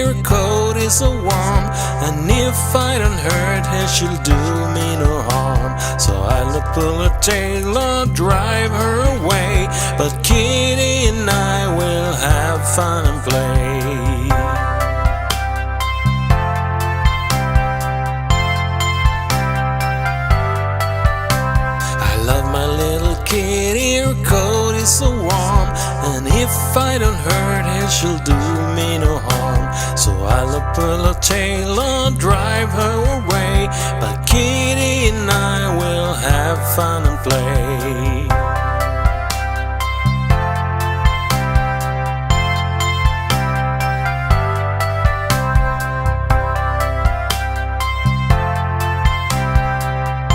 her coat is so warm, and if I don't hurt her, she'll do me no harm. So I'll pull her tail or drive her away, but Kitty and I will have fun and play. I love my little kitty, her coat is so warm, and if I don't hurt her, she'll do me no harm. So I'll pull her tail or drive her away, but Kitty and I will have fun and play.